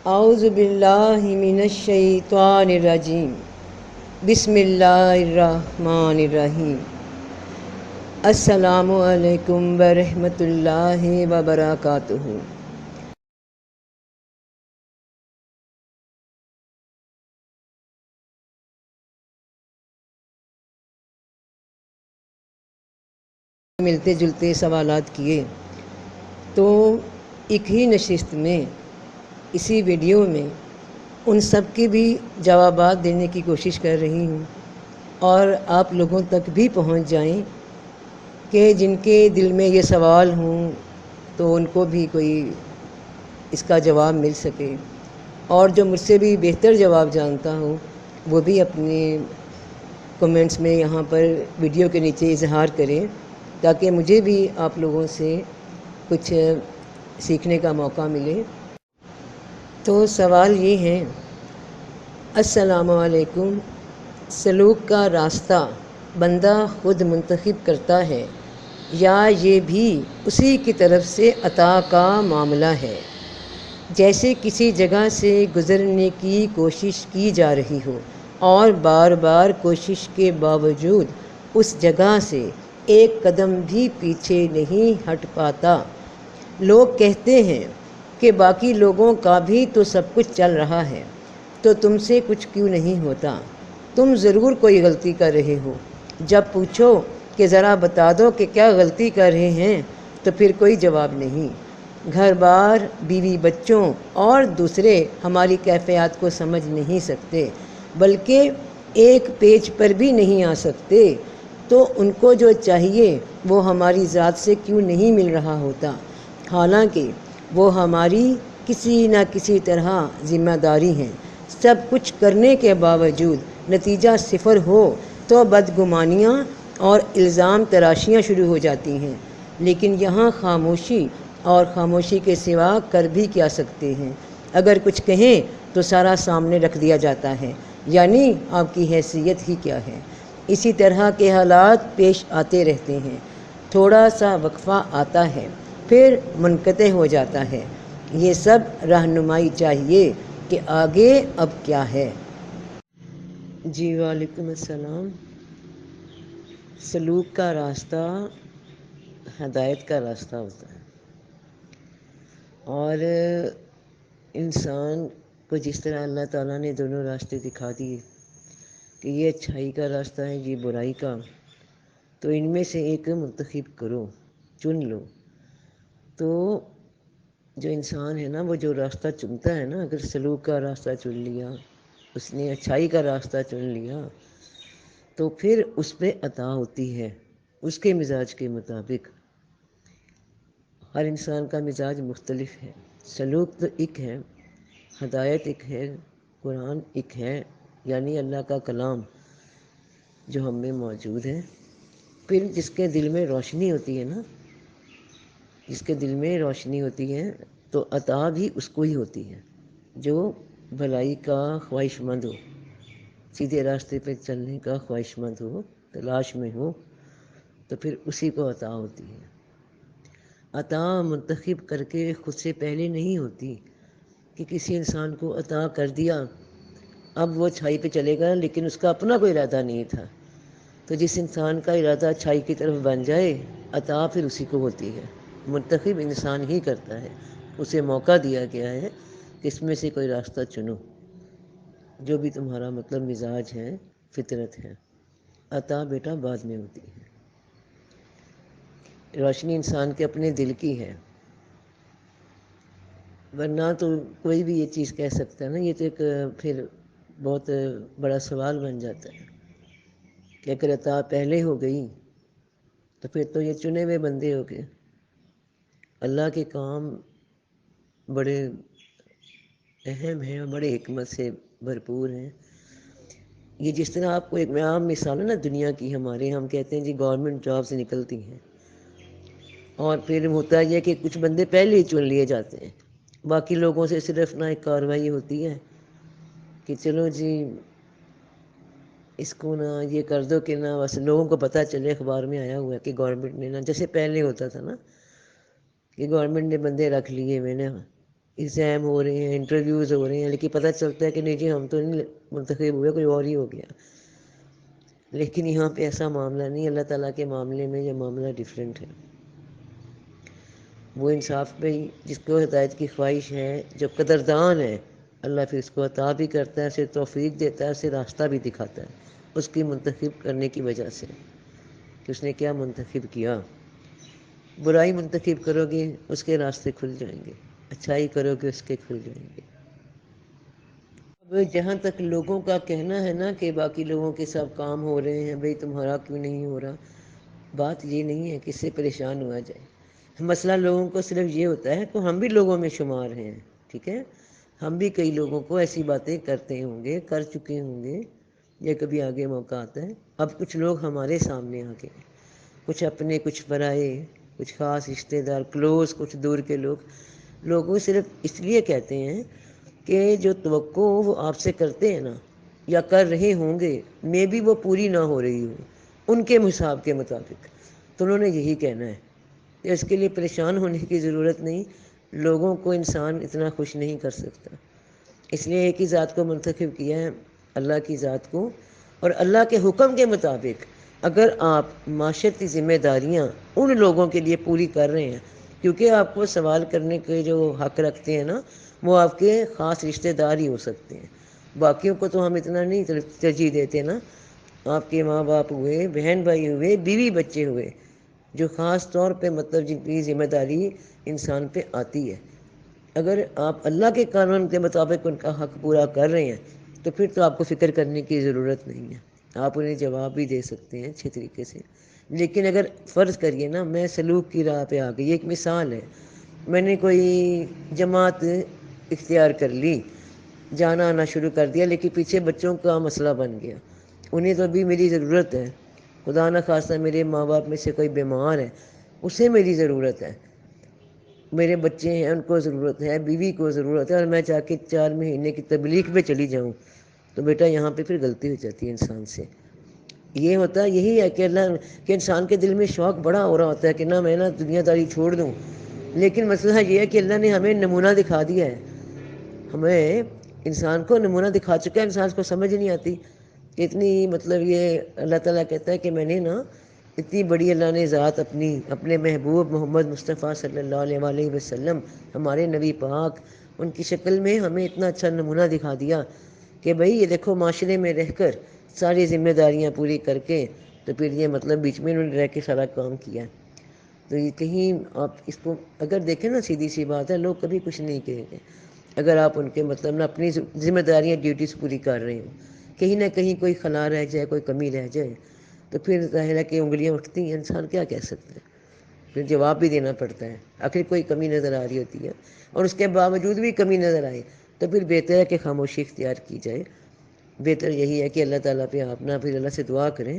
اعوذ باللہ من الشیطان الرجیم بسم اللہ الرحمن الرحیم السلام علیکم ورحمۃ اللہ وبرکاتہ۔ ملتے جلتے سوالات کیے تو ایک ہی نشست میں اسی ویڈیو میں ان سب کے بھی جوابات دینے کی کوشش کر رہی ہوں اور آپ لوگوں تک بھی پہنچ جائیں کہ جن کے دل میں یہ سوال ہوں تو ان کو بھی کوئی اس کا جواب مل سکے، اور جو مجھ سے بھی بہتر جواب جانتا ہوں وہ بھی اپنے کمنٹس میں یہاں پر ویڈیو کے نیچے اظہار کریں تاکہ مجھے بھی آپ لوگوں سے کچھ سیکھنے کا موقع ملے۔ تو سوال یہ ہے، السلام علیکم، سلوک کا راستہ بندہ خود منتخب کرتا ہے یا یہ بھی اسی کی طرف سے عطا کا معاملہ ہے؟ جیسے کسی جگہ سے گزرنے کی کوشش کی جا رہی ہو اور بار بار کوشش کے باوجود اس جگہ سے ایک قدم بھی پیچھے نہیں ہٹ پاتا۔ لوگ کہتے ہیں کہ باقی لوگوں کا بھی تو سب کچھ چل رہا ہے، تو تم سے کچھ کیوں نہیں ہوتا؟ تم ضرور کوئی غلطی کر رہے ہو۔ جب پوچھو کہ ذرا بتا دو کہ کیا غلطی کر رہے ہیں تو پھر کوئی جواب نہیں۔ گھر بار، بیوی بچوں اور دوسرے ہماری کیفیات کو سمجھ نہیں سکتے، بلکہ ایک پیج پر بھی نہیں آ سکتے، تو ان کو جو چاہیے وہ ہماری ذات سے کیوں نہیں مل رہا ہوتا؟ حالانکہ وہ ہماری کسی نہ کسی طرح ذمہ داری ہیں۔ سب کچھ کرنے کے باوجود نتیجہ صفر ہو تو بدگمانیاں اور الزام تراشیاں شروع ہو جاتی ہیں، لیکن یہاں خاموشی اور خاموشی کے سوا کر بھی کیا سکتے ہیں؟ اگر کچھ کہیں تو سارا سامنے رکھ دیا جاتا ہے، یعنی آپ کی حیثیت ہی کیا ہے؟ اسی طرح کے حالات پیش آتے رہتے ہیں، تھوڑا سا وقفہ آتا ہے پھر منقطع ہو جاتا ہے۔ یہ سب رہنمائی چاہیے کہ آگے اب کیا ہے۔ جی وعلیکم السلام۔ سلوک کا راستہ ہدایت کا راستہ ہوتا ہے، اور انسان کو جس طرح اللہ تعالیٰ نے دونوں راستے دکھا دیے کہ یہ اچھائی کا راستہ ہے، یہ برائی کا، تو ان میں سے ایک منتخب کرو، چن لو۔ تو جو انسان ہے نا، وہ جو راستہ چنتا ہے نا، اگر سلوک کا راستہ چن لیا، اس نے اچھائی کا راستہ چن لیا، تو پھر اس پہ عطا ہوتی ہے اس کے مزاج کے مطابق۔ ہر انسان کا مزاج مختلف ہے، سلوک تو ایک ہے، ہدایت ایک ہے، قرآن ایک ہے، یعنی اللہ کا کلام جو ہم میں موجود ہے۔ پھر جس کے دل میں روشنی ہوتی ہے نا، جس کے دل میں روشنی ہوتی ہے تو عطا بھی اس کو ہی ہوتی ہے، جو بھلائی کا خواہش مند ہو، سیدھے راستے پہ چلنے کا خواہش مند ہو، تلاش میں ہو، تو پھر اسی کو عطا ہوتی ہے۔ عطا منتخب کر کے خود سے پہلے نہیں ہوتی کہ کسی انسان کو عطا کر دیا، اب وہ اچھائی پہ چلے گا، لیکن اس کا اپنا کوئی ارادہ نہیں تھا۔ تو جس انسان کا ارادہ اچھائی کی طرف بن جائے، عطا پھر اسی کو ہوتی ہے۔ منتخب انسان ہی کرتا ہے، اسے موقع دیا گیا ہے کہ اس میں سے کوئی راستہ چنو، جو بھی تمہارا مطلب مزاج ہے، فطرت ہے۔ عطا بیٹا بعد میں ہوتی ہے، روشنی انسان کے اپنے دل کی ہے، ورنہ تو کوئی بھی یہ چیز کہہ سکتا ہے نا۔ یہ تو ایک پھر بہت بڑا سوال بن جاتا ہے کہ اگر عطا پہلے ہو گئی تو پھر تو یہ چنے ہوئے بندے ہو گئے۔ اللہ کے کام بڑے اہم ہیں اور بڑے حکمت سے بھرپور ہیں۔ یہ جس طرح آپ کو ایک عام مثال ہے نا دنیا کی، ہمارے ہم کہتے ہیں جی گورنمنٹ جاب سے نکلتی ہیں، اور پھر ہوتا یہ کہ کچھ بندے پہلے ہی چن لیے جاتے ہیں، باقی لوگوں سے صرف نہ ایک کارروائی ہوتی ہے کہ چلو جی اس کو نہ یہ کر دو کہ نہ بس لوگوں کو پتہ چلے، اخبار میں آیا ہوا ہے کہ گورنمنٹ نے نہ، جیسے پہلے ہوتا تھا نا کہ گورنمنٹ نے بندے رکھ لیے ہوئے نا ایگزام ہو رہے ہیں، انٹرویوز ہو رہے ہیں، لیکن پتہ چلتا ہے کہ نہیں جی ہم تو نہیں منتخب ہوئے، کوئی اور ہی ہو گیا۔ لیکن یہاں پہ ایسا معاملہ نہیں، اللہ تعالیٰ کے معاملے میں یہ معاملہ ڈیفرنٹ ہے۔ وہ انصاف پہ ہی جس کو ہدایت کی خواہش ہے، جو قدردان ہے، اللہ پھر اس کو عطا بھی کرتا ہے، اسے توفیق دیتا ہے، اسے راستہ بھی دکھاتا ہے اس کی منتخب کرنے کی وجہ سے کہ اس نے کیا منتخب کیا۔ برائی منتخب کرو گے اس کے راستے کھل جائیں گے، اچھائی کرو گے اس کے کھل جائیں گے۔ اب جہاں تک لوگوں کا کہنا ہے نا کہ باقی لوگوں کے سب کام ہو رہے ہیں، بھئی تمہارا کیوں نہیں ہو رہا، بات یہ نہیں ہے کہ اس سے پریشان ہوا جائے۔ مسئلہ لوگوں کو صرف یہ ہوتا ہے کہ ہم بھی لوگوں میں شمار ہیں، ٹھیک ہے، ہم بھی کئی لوگوں کو ایسی باتیں کرتے ہوں گے، کر چکے ہوں گے، یا کبھی آگے موقع آتا ہے۔ اب کچھ لوگ ہمارے سامنے آ کے، کچھ اپنے کچھ پرائے، کچھ خاص رشتہ دار، کلوز، کچھ دور کے لوگ، لوگوں صرف اس لیے کہتے ہیں کہ جو توقع وہ آپ سے کرتے ہیں نا یا کر رہے ہوں گے، میں بھی وہ پوری نہ ہو رہی ہوں ان کے حساب کے مطابق، تو انہوں نے یہی کہنا ہے کہ اس کے لیے پریشان ہونے کی ضرورت نہیں۔ لوگوں کو انسان اتنا خوش نہیں کر سکتا، اس لیے ایک ہی ذات کو منتخب کیا ہے، اللہ کی ذات کو، اور اللہ کے حکم کے مطابق اگر آپ معاشرتی ذمہ داریاں ان لوگوں کے لیے پوری کر رہے ہیں، کیونکہ آپ کو سوال کرنے کے جو حق رکھتے ہیں نا وہ آپ کے خاص رشتہ دار ہی ہو سکتے ہیں، باقیوں کو تو ہم اتنا نہیں ترجیح دیتے نا۔ آپ کے ماں باپ ہوئے، بہن بھائی ہوئے، بیوی بچے ہوئے، جو خاص طور پہ مطلب جن کی ذمہ داری انسان پہ آتی ہے، اگر آپ اللہ کے قانون کے مطابق ان کا حق پورا کر رہے ہیں تو پھر تو آپ کو فکر کرنے کی ضرورت نہیں ہے، آپ انہیں جواب بھی دے سکتے ہیں اچھے طریقے سے۔ لیکن اگر فرض کریے نا میں سلوک کی راہ پہ آ گئی، ایک مثال ہے، میں نے کوئی جماعت اختیار کر لی، جانا آنا شروع کر دیا، لیکن پیچھے بچوں کا مسئلہ بن گیا، انہیں تو ابھی میری ضرورت ہے، خدا نہ خواستہ میرے ماں باپ میں سے کوئی بیمار ہے، اسے میری ضرورت ہے، میرے بچے ہیں ان کو ضرورت ہے، بیوی کو ضرورت ہے، اور میں چاہ کے 4 مہینے کی تبلیغ پہ چلی جاؤں تو بیٹا یہاں پہ پھر غلطی ہو جاتی ہے انسان سے۔ یہ ہوتا ہے، یہی ہے کہ اللہ کہ انسان کے دل میں شوق بڑا ہو رہا ہوتا ہے کہ نہ میں نا دنیا داری چھوڑ دوں، لیکن مسئلہ یہ ہے کہ اللہ نے ہمیں نمونہ دکھا دیا ہے، ہمیں انسان کو نمونہ دکھا چکا ہے، انسان کو سمجھ نہیں آتی کہ اتنی مطلب یہ اللہ تعالیٰ کہتا ہے کہ میں نے نا اتنی بڑی اللہ نے ذات اپنے محبوب محمد مصطفیٰ صلی اللہ علیہ وآلہ وسلم، ہمارے نبی پاک، ان کی شکل میں ہمیں اتنا اچھا نمونہ دکھا دیا کہ بھئی یہ دیکھو معاشرے میں رہ کر ساری ذمہ داریاں پوری کر کے تو پھر یہ مطلب بیچ میں انہوں نے رہ کے سارا کام کیا ہے۔ تو یہ کہیں آپ اس کو اگر دیکھیں نا سیدھی سی بات ہے، لوگ کبھی کچھ نہیں کہیں گے اگر آپ ان کے مطلب نہ اپنی ذمہ داریاں ڈیوٹیز پوری کر رہے ہوں، کہیں نہ کہیں کوئی خلا رہ جائے، کوئی کمی رہ جائے تو پھر ظاہر ہے کہ انگلیاں اٹھتی ہیں، انسان کیا کہہ سکتا ہے، پھر جواب بھی دینا پڑتا ہے، آخر کوئی کمی نظر آ رہی ہوتی ہے، اور اس کے باوجود بھی کمی نظر آئے تو پھر بہتر ہے کہ خاموشی اختیار کی جائے۔ بہتر یہی ہے کہ اللہ تعالیٰ پہ آپ نہ پھر اللہ سے دعا کریں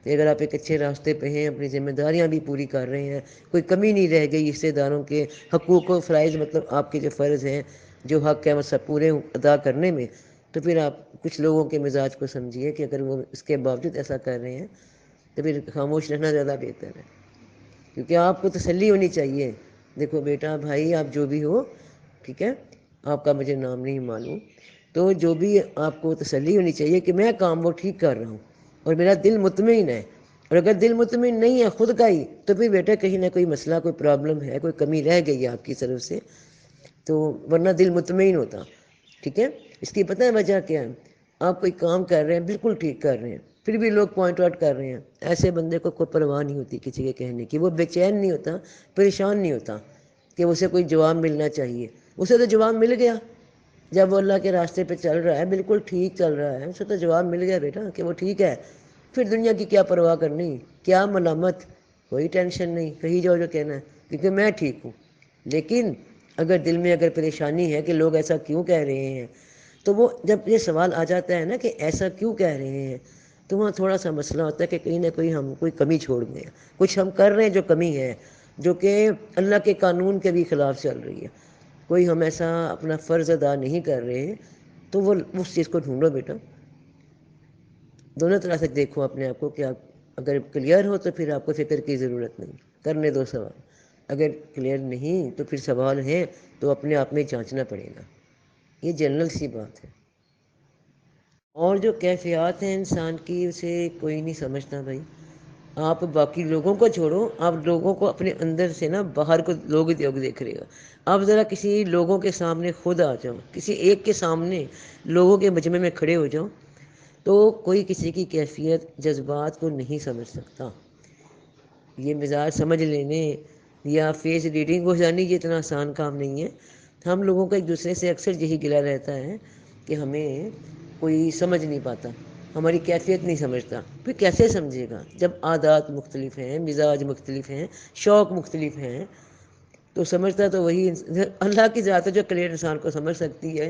کہ اگر آپ ایک اچھے راستے پہ ہیں، اپنی ذمہ داریاں بھی پوری کر رہے ہیں، کوئی کمی نہیں رہ گئی رشتہ داروں کے حقوق و فرائض، مطلب آپ کے جو فرض ہیں، جو حق ہے وہ سب پورے ادا کرنے میں، تو پھر آپ کچھ لوگوں کے مزاج کو سمجھیے کہ اگر وہ اس کے باوجود ایسا کر رہے ہیں تو پھر خاموش رہنا زیادہ بہتر ہے، کیونکہ آپ کو تسلی ہونی چاہیے، دیکھو بیٹا بھائی آپ جو بھی ہو، ٹھیک ہے، آپ کا مجھے نام نہیں معلوم، تو جو بھی آپ کو تسلی ہونی چاہیے کہ میں کام وہ ٹھیک کر رہا ہوں اور میرا دل مطمئن ہے، اور اگر دل مطمئن نہیں ہے خود کا ہی تو پھر بیٹا کہیں نہ کوئی مسئلہ، کوئی پرابلم ہے، کوئی کمی رہ گئی ہے آپ کی طرف سے، تو ورنہ دل مطمئن ہوتا، ٹھیک ہے۔ اس کی پتہ ہے وجہ کیا ہے؟ آپ کوئی کام کر رہے ہیں بالکل ٹھیک کر رہے ہیں، پھر بھی لوگ پوائنٹ آؤٹ کر رہے ہیں، ایسے بندے کو کوئی پرواہ نہیں ہوتی کسی کے کہنے کی، وہ بے چین نہیں ہوتا، پریشان نہیں ہوتا کہ اسے کوئی جواب ملنا چاہیے، اسے تو جواب مل گیا جب وہ اللہ کے راستے پہ چل رہا ہے، بالکل ٹھیک چل رہا ہے، اسے تو جواب مل گیا بیٹا کہ وہ ٹھیک ہے، پھر دنیا کی کیا پرواہ کرنی، کیا ملامت، کوئی ٹینشن نہیں، کہیں جاؤ جو کہنا ہے کیونکہ میں ٹھیک ہوں۔ لیکن اگر دل میں اگر پریشانی ہے کہ لوگ ایسا کیوں کہہ رہے ہیں، تو وہ جب یہ سوال آ جاتا ہے نا کہ ایسا کیوں کہہ رہے ہیں، تو وہاں تھوڑا سا مسئلہ ہوتا ہے کہ کہیں نہ کہیں ہم کوئی کمی چھوڑ گئے ہیں، کچھ ہم کر رہے ہیں جو کمی ہے، جو کہ اللہ کے قانون کے بھی خلاف چل رہی ہے، کوئی ہم ایسا اپنا فرض ادا نہیں کر رہے ہیں، تو وہ اس چیز کو ڈھونڈو بیٹا، دونوں طرح سے دیکھو اپنے آپ کو کہ آپ اگر کلیئر ہو تو پھر آپ کو فکر کی ضرورت نہیں، کرنے دو سوال، اگر کلیئر نہیں تو پھر سوال ہیں تو اپنے آپ میں جانچنا پڑے گا. یہ جنرل سی بات ہے. اور جو کیفیات ہیں انسان کی اسے کوئی نہیں سمجھتا بھائی. آپ باقی لوگوں کو چھوڑو، آپ لوگوں کو اپنے اندر سے نا باہر کو لوگ دیکھ رہے گا. آپ ذرا کسی لوگوں کے سامنے خود آ جاؤ، کسی ایک کے سامنے لوگوں کے مجمع میں کھڑے ہو جاؤ تو کوئی کسی کی کیفیت جذبات کو نہیں سمجھ سکتا. یہ مزاج سمجھ لینے یا فیس ریڈنگ ہو جانی یہ اتنا آسان کام نہیں ہے. ہم لوگوں کا ایک دوسرے سے اکثر یہی گلہ رہتا ہے کہ ہمیں کوئی سمجھ نہیں پاتا، ہماری کیفیت نہیں سمجھتا. پھر کیسے سمجھے گا جب عادات مختلف ہیں، مزاج مختلف ہیں، شوق مختلف ہیں؟ تو سمجھتا تو وہی اللہ کی ذات ہے جو کلیئر انسان کو سمجھ سکتی ہے.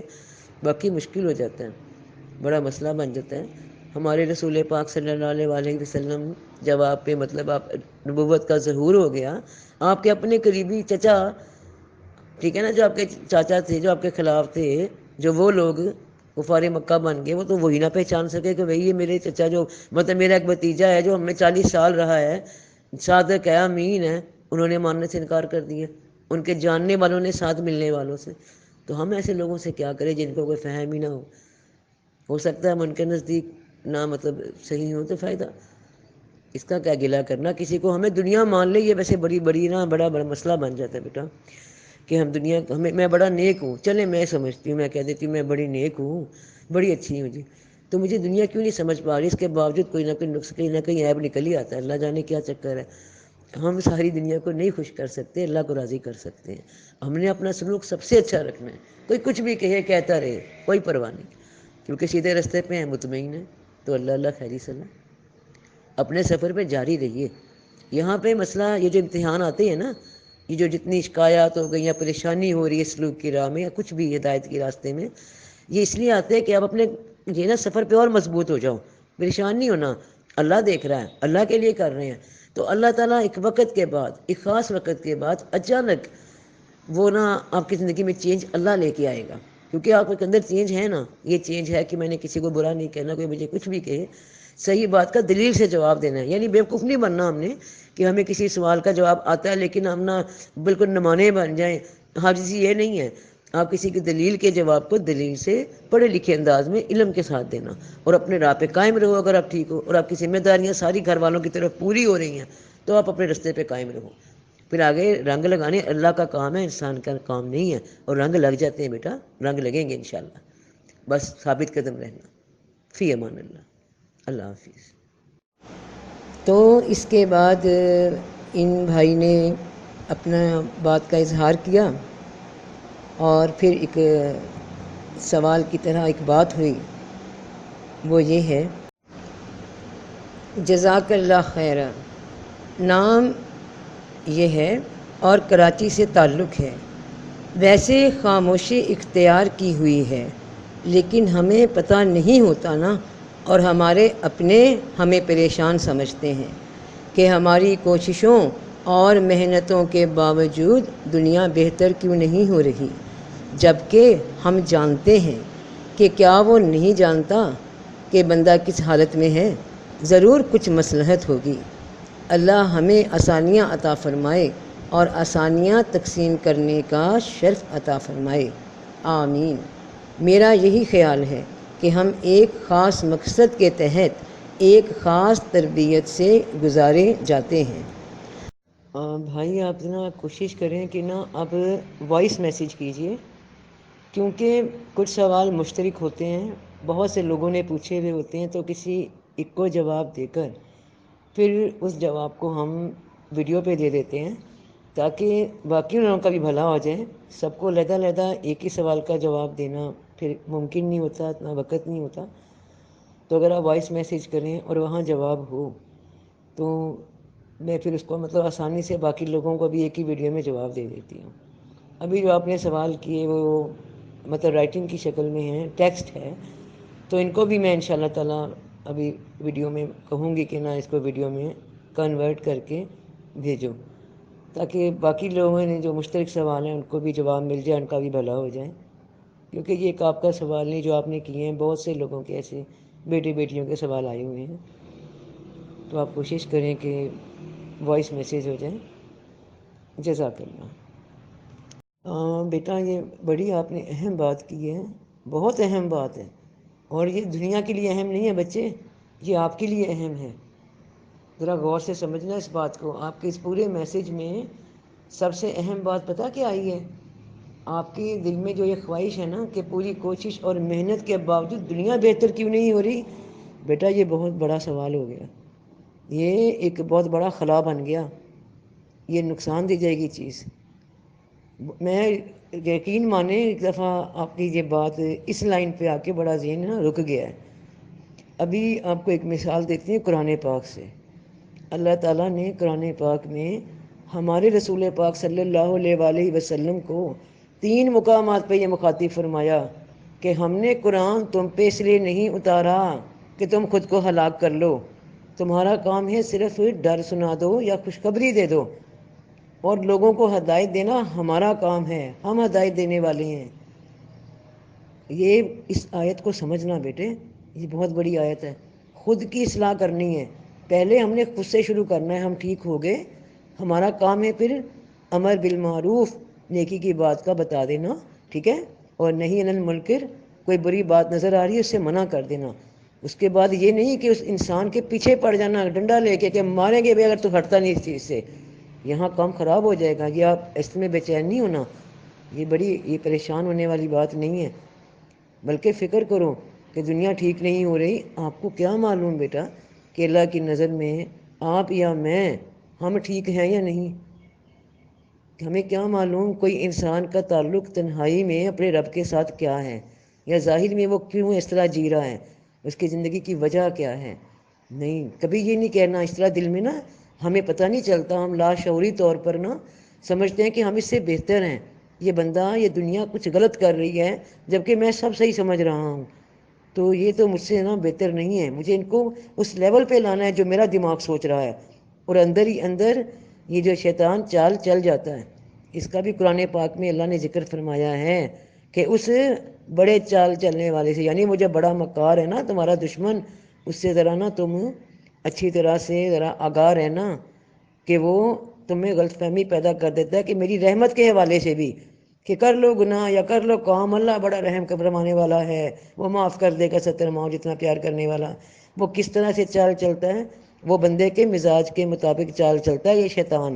باقی مشکل ہو جاتا ہے، بڑا مسئلہ بن جاتا ہے. ہمارے رسول پاک صلی اللہ علیہ وسلم جب آپ پہ مطلب آپ نبوت کا ظہور ہو گیا، آپ کے اپنے قریبی چچا، ٹھیک ہے نا، جو آپ کے چاچا تھے، جو آپ کے خلاف تھے، جو وہ لوگ کفار مکہ بن گئے، وہ تو وہی نہ پہچان سکے کہ بھئی یہ میرے چچا جو مطلب میرا ایک بھتیجا ہے جو ہمیں 40 سال رہا ہے، صادق ہے، امین ہے، انہوں نے ماننے سے انکار کر دیا ان کے جاننے والوں نے، ساتھ ملنے والوں سے. تو ہم ایسے لوگوں سے کیا کریں جن کو کوئی فہم ہی نہ ہو سکتا ہے ہم ان کے نزدیک نہ مطلب صحیح ہو تو فائدہ. اس کا کیا گلہ کرنا کسی کو، ہمیں دنیا مان لے. یہ ویسے بڑی نا بڑا مسئلہ بن جاتا ہے بیٹا کہ ہم دنیا میں بڑا نیک ہوں، چلے میں سمجھتی ہوں، میں کہہ دیتی ہوں میں بڑی نیک ہوں، بڑی اچھی ہوں جی، تو مجھے دنیا کیوں نہیں سمجھ پا رہی؟ اس کے باوجود کوئی نہ کوئی نقص، کہیں نہ کہیں عیب نکل ہی آتا ہے. اللہ جانے کیا چکر ہے. ہم ساری دنیا کو نہیں خوش کر سکتے، اللہ کو راضی کر سکتے ہیں. ہم نے اپنا سلوک سب سے اچھا رکھنا ہے. کوئی کچھ بھی کہے کہتا رہے، کوئی پرواہ نہیں، کیونکہ سیدھے رستے پہ ہیں، مطمئن ہیں. تو اللہ خیری صلاح. اپنے سفر پہ جاری رہیے. یہاں پہ مسئلہ یہ جو امتحان آتے ہیں نا، یہ جو جتنی شکایات ہو گئی یا پریشانی ہو رہی ہے سلوک کی راہ میں یا کچھ بھی ہدایت کے راستے میں، یہ اس لیے آتے ہیں کہ آپ اپنے یہ نا سفر پہ اور مضبوط ہو جاؤ. پریشان نہیں ہونا، اللہ دیکھ رہا ہے، اللہ کے لیے کر رہے ہیں. تو اللہ تعالیٰ ایک وقت کے بعد، ایک خاص وقت کے بعد اچانک وہ نا آپ کی زندگی میں چینج اللہ لے کے آئے گا. کیونکہ آپ کے اندر چینج ہے نا. یہ چینج ہے کہ میں نے کسی کو برا نہیں کہنا، کوئی مجھے کچھ بھی کہے، صحیح بات کا دلیل سے جواب دینا ہے. یعنی بیوقوف نہیں بننا ہم نے کہ ہمیں کسی سوال کا جواب آتا ہے لیکن ہم نا بالکل نمانے بن جائیں. حاجزی یہ نہیں ہے. آپ کسی کی دلیل کے جواب کو دلیل سے پڑھے لکھے انداز میں علم کے ساتھ دینا، اور اپنے راہ پہ قائم رہو. اگر آپ ٹھیک ہو اور آپ کی ذمہ داریاں ساری گھر والوں کی طرف پوری ہو رہی ہیں تو آپ اپنے رستے پہ قائم رہو. پھر آگے رنگ لگانے اللہ کا کام ہے، انسان کا کام نہیں ہے. اور رنگ لگ جاتے ہیں بیٹا، رنگ لگیں گے انشاءاللہ. بس ثابت قدم رہنا. فی امان اللہ. اللہ حافظ. تو اس کے بعد ان بھائی نے اپنا بات کا اظہار کیا، اور پھر ایک سوال کی طرح ایک بات ہوئی. وہ یہ ہے، جزاک اللہ خیر، نام یہ ہے اور کراچی سے تعلق ہے. ویسے خاموشی اختیار کی ہوئی ہے، لیکن ہمیں پتہ نہیں ہوتا نا، اور ہمارے اپنے ہمیں پریشان سمجھتے ہیں کہ ہماری کوششوں اور محنتوں کے باوجود دنیا بہتر کیوں نہیں ہو رہی، جبکہ ہم جانتے ہیں کہ کیا وہ نہیں جانتا کہ بندہ کس حالت میں ہے. ضرور کچھ مصلحت ہوگی. اللہ ہمیں آسانیاں عطا فرمائے اور آسانیاں تقسیم کرنے کا شرف عطا فرمائے. آمین. میرا یہی خیال ہے کہ ہم ایک خاص مقصد کے تحت ایک خاص تربیت سے گزارے جاتے ہیں. بھائی آپ نا کوشش کریں کہ نا اب وائس میسیج کیجئے، کیونکہ کچھ سوال مشترک ہوتے ہیں، بہت سے لوگوں نے پوچھے ہوئے ہوتے ہیں، تو کسی ایک کو جواب دے کر پھر اس جواب کو ہم ویڈیو پہ دے دیتے ہیں تاکہ باقی لوگوں کا بھی بھلا ہو جائے. سب کو علیحدہ علیحدہ ایک ہی سوال کا جواب دینا پھر ممکن نہیں ہوتا، اتنا وقت نہیں ہوتا. تو اگر آپ وائس میسیج کریں اور وہاں جواب ہو تو میں پھر اس کو مطلب آسانی سے باقی لوگوں کو بھی ایک ہی ویڈیو میں جواب دے دیتی ہوں. ابھی جو آپ نے سوال کیے وہ مطلب رائٹنگ کی شکل میں ہیں، ٹیکسٹ ہے، تو ان کو بھی میں انشاء اللہ تعالیٰ ابھی ویڈیو میں کہوں گی کہ نہ اس کو ویڈیو میں کنورٹ کر کے بھیجو، تاکہ باقی لوگوں نے جو مشترک سوال ہیں ان کو بھی جواب مل جائے، ان کا بھی بھلا ہو جائے. کیونکہ یہ ایک آپ کا سوال نہیں جو آپ نے کیے ہیں، بہت سے لوگوں کے ایسے بیٹے بیٹیوں کے سوال آئے ہوئے ہیں. تو آپ کوشش کریں کہ وائس میسیج ہو جائیں. جزاک اللہ۔ بیٹا یہ بڑی آپ نے اہم بات کی ہے، بہت اہم بات ہے، اور یہ دنیا کے لیے اہم نہیں ہے بچے، یہ آپ کے لیے اہم ہے۔ ذرا غور سے سمجھنا اس بات کو۔ آپ کے اس پورے میسیج میں سب سے اہم بات پتہ کیا آئی ہے؟ آپ کے دل میں جو یہ خواہش ہے نا کہ پوری کوشش اور محنت کے باوجود دنیا بہتر کیوں نہیں ہو رہی، بیٹا یہ بہت بڑا سوال ہو گیا، یہ ایک بہت بڑا خلا بن گیا، یہ نقصان دی جائے گی چیز۔ میں یقین مانیں ایک دفعہ آپ کی یہ بات اس لائن پہ آ کے بڑا ذہن نا رک گیا ہے۔ ابھی آپ کو ایک مثال دیتے ہیں قرآن پاک سے۔ اللہ تعالیٰ نے قرآن پاک میں ہمارے رسول پاک صلی اللہ علیہ وآلہ وسلم کو 3 مقامات پہ یہ مخاطب فرمایا کہ ہم نے قرآن تم پہ اس لیے نہیں اتارا کہ تم خود کو ہلاک کر لو، تمہارا کام ہے صرف ڈر سنا دو یا خوشخبری دے دو، اور لوگوں کو ہدایت دینا ہمارا کام ہے، ہم ہدایت دینے والے ہیں۔ یہ اس آیت کو سمجھنا بیٹے، یہ بہت بڑی آیت ہے۔ خود کی اصلاح کرنی ہے، پہلے ہم نے خود سے شروع کرنا ہے۔ ہم ٹھیک ہو گئے، ہمارا کام ہے پھر امر بالمعروف، نیکی کی بات کا بتا دینا، ٹھیک ہے، اور نہی عن المنکر، کوئی بری بات نظر آ رہی ہے اس سے منع کر دینا۔ اس کے بعد یہ نہیں کہ اس انسان کے پیچھے پڑ جانا ڈنڈا لے کے کہ ماریں گے بھی اگر تو ہٹتا نہیں اس چیز سے، یہاں کام خراب ہو جائے گا۔ یہ آپ اس میں بے چین نہیں ہونا، یہ پریشان ہونے والی بات نہیں ہے، بلکہ فکر کرو کہ دنیا ٹھیک نہیں ہو رہی۔ آپ کو کیا معلوم بیٹا کہ اللہ کی نظر میں آپ یا میں ہم ٹھیک ہیں یا نہیں؟ ہمیں کیا معلوم کوئی انسان کا تعلق تنہائی میں اپنے رب کے ساتھ کیا ہے، یا ظاہر میں وہ کیوں اس طرح جی رہا ہے، اس کی زندگی کی وجہ کیا ہے؟ نہیں، کبھی یہ نہیں کہنا اس طرح دل میں نا، ہمیں پتہ نہیں چلتا، ہم لاشعوری طور پر نا سمجھتے ہیں کہ ہم اس سے بہتر ہیں، یہ بندہ یہ دنیا کچھ غلط کر رہی ہے جبکہ میں سب صحیح سمجھ رہا ہوں، تو یہ تو مجھ سے نا بہتر نہیں ہے۔ مجھے ان کو اس لیول پہ لانا ہے جو میرا دماغ سوچ رہا ہے، اور اندر ہی اندر یہ جو شیطان چال چل جاتا ہے، اس کا بھی قرآن پاک میں اللہ نے ذکر فرمایا ہے کہ اس بڑے چال چلنے والے سے، یعنی وہ جو بڑا مکار ہے نا تمہارا دشمن، اس سے ذرا نا تم اچھی طرح سے ذرا آگاہ رہنا کہ وہ تمہیں غلط فہمی پیدا کر دیتا ہے کہ میری رحمت کے حوالے سے بھی، کہ کر لو گناہ یا کر لو کام، اللہ بڑا رحم فرمانے والا ہے، وہ معاف کر دے گا 70 ماؤ جتنا پیار کرنے والا۔ وہ کس طرح سے چال چلتا ہے؟ وہ بندے کے مزاج کے مطابق چال چلتا ہے یہ شیطان،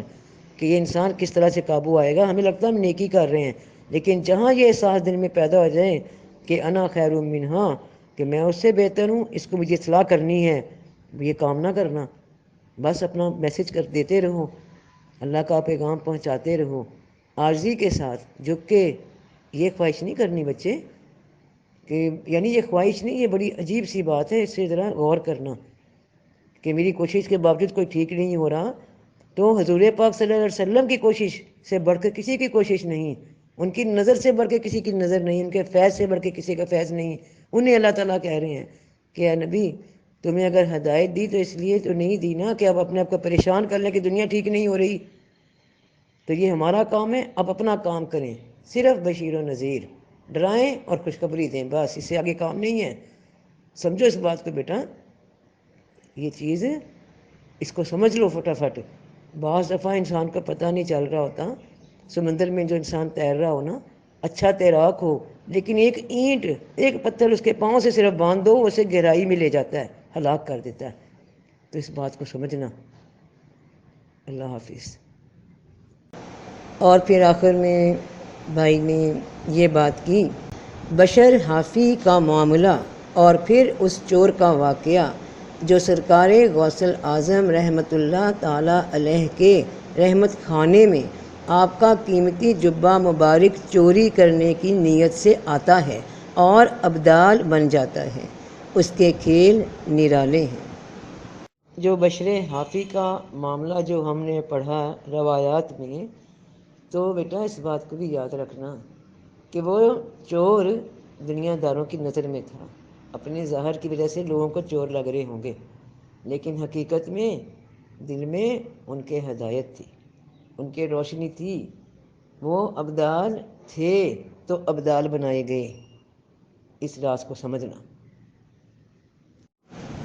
کہ یہ انسان کس طرح سے قابو آئے گا۔ ہمیں لگتا ہے ہم نیکی کر رہے ہیں، لیکن جہاں یہ احساس دل میں پیدا ہو جائے کہ انا خیر منہا، کہ میں اس سے بہتر ہوں، اس کو مجھے اصلاح کرنی ہے، یہ کام نہ کرنا، بس اپنا میسج کر دیتے رہو، اللہ کا پیغام پہنچاتے رہو عاجزی کے ساتھ، جھک کے۔ یہ خواہش نہیں کرنی بچے، کہ یعنی یہ خواہش نہیں، یہ بڑی عجیب سی بات ہے، اس سے ذرا غور کرنا کہ میری کوشش کے باوجود کوئی ٹھیک نہیں ہو رہا، تو حضور پاک صلی اللہ علیہ وسلم کی کوشش سے بڑھ کر کسی کی کوشش نہیں، ان کی نظر سے بڑھ کے کسی کی نظر نہیں، ان کے فیض سے بڑھ کے کسی کا فیض نہیں۔ انہیں اللہ تعالیٰ کہہ رہے ہیں کہ اے نبی، تمہیں اگر ہدایت دی تو اس لیے تو نہیں دی نا کہ اب اپنے آپ کو پریشان کر لیں کہ دنیا ٹھیک نہیں ہو رہی، تو یہ ہمارا کام ہے، اب اپنا کام کریں، صرف بشیر و نذیر، ڈرائیں اور خوشخبری دیں، بس اس سے آگے کام نہیں ہے۔ سمجھو اس بات کو بیٹا، یہ چیز اس کو سمجھ لو فٹافٹ۔ بعض دفعہ انسان کو پتہ نہیں چل رہا ہوتا، سمندر میں جو انسان تیر رہا ہو نا، اچھا تیراک ہو، لیکن ایک اینٹ ایک پتھر اس کے پاؤں سے صرف باندھ دو، اسے گہرائی میں لے جاتا ہے، ہلاک کر دیتا ہے۔ تو اس بات کو سمجھنا۔ اللہ حافظ۔ اور پھر آخر میں بھائی نے یہ بات کی، بشر حافی کا معاملہ، اور پھر اس چور کا واقعہ جو سرکار غوث اعظم رحمۃ اللہ تعالیٰ علیہ کے رحمت خانے میں آپ کا قیمتی جبہ مبارک چوری کرنے کی نیت سے آتا ہے اور ابدال بن جاتا ہے، اس کے کھیل نرالے ہیں۔ جو بشر حافی کا معاملہ جو ہم نے پڑھا روایات میں، تو بیٹا اس بات کو بھی یاد رکھنا کہ وہ چور دنیا داروں کی نظر میں تھا، اپنے ظاہر کی وجہ سے لوگوں کو چور لگ رہے ہوں گے، لیکن حقیقت میں دل میں ان کے ہدایت تھی، ان کے روشنی تھی، وہ ابدال تھے تو ابدال بنائے گئے۔ اس راز کو سمجھنا۔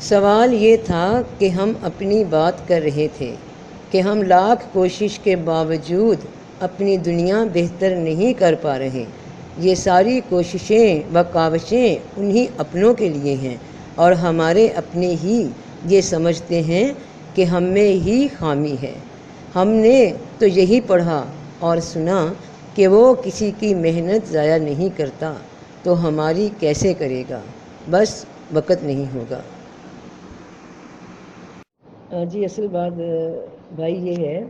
سوال یہ تھا کہ ہم اپنی بات کر رہے تھے کہ ہم لاکھ کوشش کے باوجود اپنی دنیا بہتر نہیں کر پا رہے۔ یہ ساری کوششیں و کاوشیں انہی اپنوں کے لیے ہیں، اور ہمارے اپنے ہی یہ سمجھتے ہیں کہ ہم میں ہی خامی ہے۔ ہم نے تو یہی پڑھا اور سنا کہ وہ کسی کی محنت ضائع نہیں کرتا، تو ہماری کیسے کرے گا؟ بس وقت نہیں ہوگا۔ جی اصل بات بھائی یہ ہے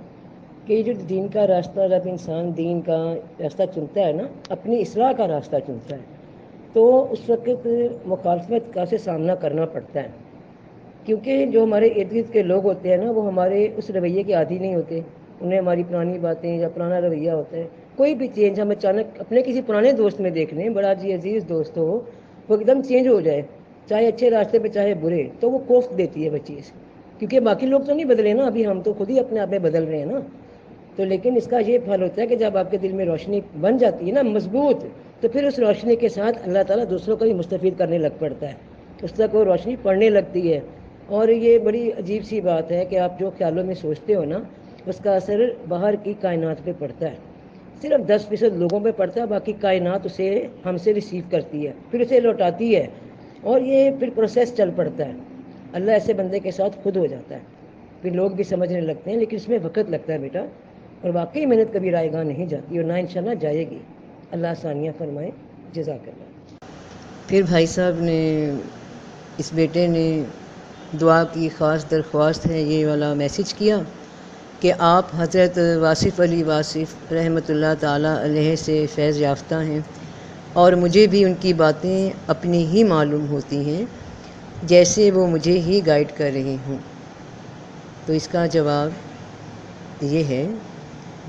کہ جو دین کا راستہ جب انسان دین کا راستہ چنتا ہے نا، اپنی اصلاح کا راستہ چنتا ہے، تو اس وقت مخالفت کا سے سامنا کرنا پڑتا ہے، کیونکہ جو ہمارے ارد گرد کے لوگ ہوتے ہیں نا، وہ ہمارے اس رویے کے عادی نہیں ہوتے۔ انہیں ہماری پرانی باتیں یا پرانا رویہ ہوتا ہے، کوئی بھی چینج ہم اچانک اپنے کسی پرانے دوست میں دیکھ لیں، بڑا جی عزیز دوست ہو، وہ ایک دم چینج ہو جائے، چاہے اچھے راستے پہ چاہے برے، تو وہ کوفت دیتی ہے وہ چیز، کیونکہ باقی لوگ تو نہیں بدلے نا، ابھی ہم تو خود ہی اپنے آپ میں بدل رہے ہیں نا۔ تو لیکن اس کا یہ پھل ہوتا ہے کہ جب آپ کے دل میں روشنی بن جاتی ہے نا مضبوط، تو پھر اس روشنی کے ساتھ اللہ تعالیٰ دوسروں کو بھی مستفید کرنے لگ پڑتا ہے، اس تک وہ روشنی پڑنے لگتی ہے۔ اور یہ بڑی عجیب سی بات ہے کہ آپ جو خیالوں میں سوچتے ہو نا، اس کا اثر باہر کی کائنات پہ پڑتا ہے، صرف 10% لوگوں پہ پڑتا ہے، باقی کائنات اسے ہم سے ریسیو کرتی ہے، پھر اسے لوٹاتی ہے، اور یہ پھر پروسیس چل پڑتا ہے۔ اللہ ایسے بندے کے ساتھ خود ہو جاتا ہے، پھر لوگ بھی سمجھنے لگتے ہیں، لیکن اس میں وقت لگتا ہے بیٹا، اور واقعی محنت کبھی رائے گاہ نہیں جاتی، اور نہ انشاءاللہ جائے گی۔ اللہ آسانیاں فرمائے۔ جزاک اللہ۔ پھر بھائی صاحب نے، اس بیٹے نے دعا کی خاص درخواست ہے، یہ والا میسج کیا کہ آپ حضرت واصف علی واصف رحمۃ اللہ تعالیٰ علیہ سے فیض یافتہ ہیں، اور مجھے بھی ان کی باتیں اپنی ہی معلوم ہوتی ہیں، جیسے وہ مجھے ہی گائیڈ کر رہی ہوں۔ تو اس کا جواب یہ ہے،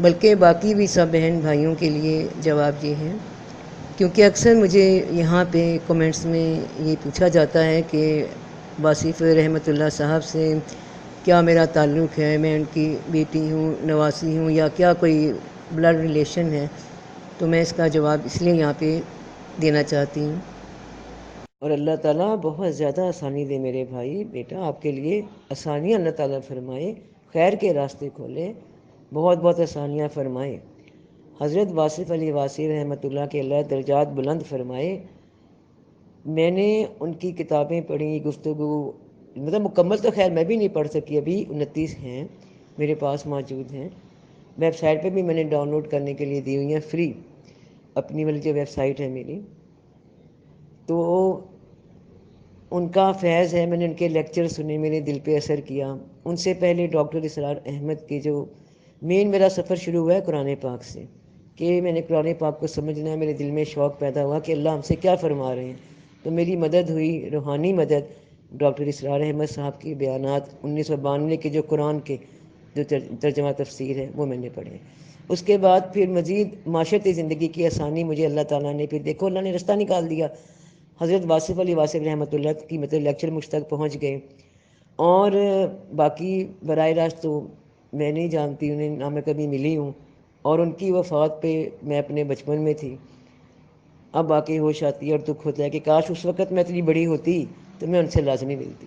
بلکہ باقی بھی سب بہن بھائیوں کے لیے جواب یہ ہے، کیونکہ اکثر مجھے یہاں پہ کومنٹس میں یہ پوچھا جاتا ہے کہ واصف رحمۃ اللہ صاحب سے کیا میرا تعلق ہے، میں ان کی بیٹی ہوں، نواسی ہوں، یا کیا کوئی بلڈ ریلیشن ہے؟ تو میں اس کا جواب اس لیے یہاں پہ دینا چاہتی ہوں، اور اللہ تعالیٰ بہت زیادہ آسانی دے میرے بھائی بیٹا، آپ کے لیے آسانیاں اللہ تعالیٰ فرمائے، خیر کے راستے کھولے، بہت بہت آسانیاں فرمائے۔ حضرت واصف علی واصف رحمۃ اللہ کے اللہ درجات بلند فرمائے۔ میں نے ان کی کتابیں پڑھی، گفتگو مطلب مکمل تو خیر میں بھی نہیں پڑھ سکی، ابھی 29 ہیں میرے پاس موجود ہیں، ویب سائٹ پہ بھی میں نے ڈاؤن لوڈ کرنے کے لیے دی ہوئی ہیں فری، اپنی والی جو ویب سائٹ ہے میری، تو ان کا فیض ہے، میں نے ان کے لیکچر سنے، میرے دل پہ اثر کیا۔ ان سے پہلے ڈاکٹر اسرار احمد کی جو مین میرا سفر شروع ہوا ہے قرآن پاک سے، کہ میں نے قرآن پاک کو سمجھنا ہے، میرے دل میں شوق پیدا ہوا کہ اللہ ہم سے کیا فرما رہے ہیں، تو میری مدد ہوئی، روحانی مدد، ڈاکٹر اسرار احمد صاحب کی بیانات 1992 کے جو قرآن کے جو ترجمہ تفسیر ہے وہ میں نے پڑھے۔ اس کے بعد پھر مزید معاشرتی زندگی کی آسانی مجھے اللہ تعالیٰ نے، پھر دیکھو اللہ نے رستہ نکال دیا، حضرت واصف علی واصف رحمۃ اللہ کی مطلب لیکچر مجھ تک پہنچ گئے، اور باقی براہ راست تو میں نہیں جانتی انہیں، نہ میں کبھی ملی ہوں، اور ان کی وفات پہ میں اپنے بچپن میں تھی، اب باقی ہوش آتی ہے اور دکھ ہوتا ہے کہ کاش اس وقت میں اتنی بڑی ہوتی تو میں ان سے لازمی ملتی،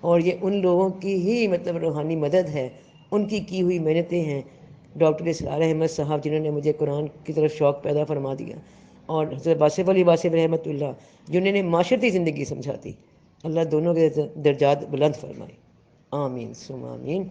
اور یہ ان لوگوں کی ہی مطلب روحانی مدد ہے، ان کی ہوئی محنتیں ہیں، ڈاکٹر اسرار احمد صاحب جنہوں نے مجھے قرآن کی طرف شوق پیدا فرما دیا، اور حضرت واصف علی واصف رحمۃ اللہ جنہوں نے معاشرتی زندگی سمجھا دی، اللہ دونوں کے درجات بلند فرمائے، آمین ثم آمین۔